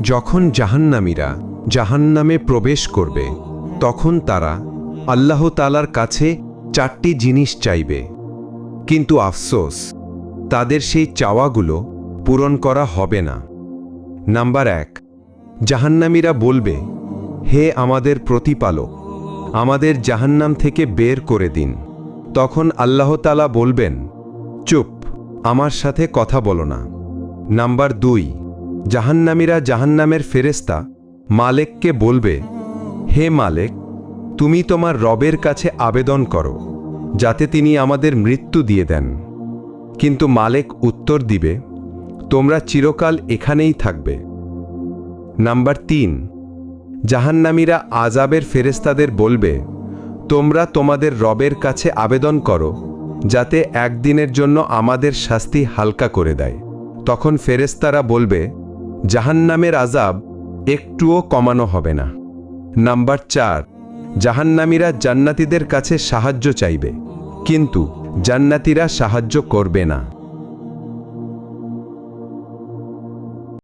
যখন জাহান্নামীরা জাহান্নামে প্রবেশ করবে তখন তারা আল্লাহ তাআলার কাছে 4টি জিনিস চাইবে, কিন্তু আফসোস, তাদের সেই চাওয়াগুলো পূরণ করা হবে না। নাম্বার 1, জাহান্নামীরা বলবে, হে আমাদের প্রতিপালক, আমাদের জাহান্নাম থেকে বের করে দিন। তখন আল্লাহ তাআলা বলবেন, চুপ, আমার সাথে কথা বলো না। নাম্বার 2, জাহান্নামীরা জাহান্নামের ফেরেশতা মালেককে বলবে, হে মালেক, তুমি তোমার রবের কাছে আবেদন করো যাতে তিনি আমাদের মৃত্যু দিয়ে দেন। কিন্তু মালেক উত্তর দিবে, তোমরা চিরকাল এখানেই থাকবে। নাম্বার 3, জাহান্নামীরা আযাবের ফেরেশতাদের বলবে, তোমরা তোমাদের রবের কাছে আবেদন করো যাতে একদিনের জন্য আমাদের শাস্তি হালকা করে দেয়। তখন ফেরেশতারা বলবে, জাহান্নামের আযাব একটুও কমানো হবে না। নাম্বার 4, জাহান্নামীরা জান্নাতীদের কাছে সাহায্য চাইবে, কিন্তু জান্নাতীরা সাহায্য করবে না।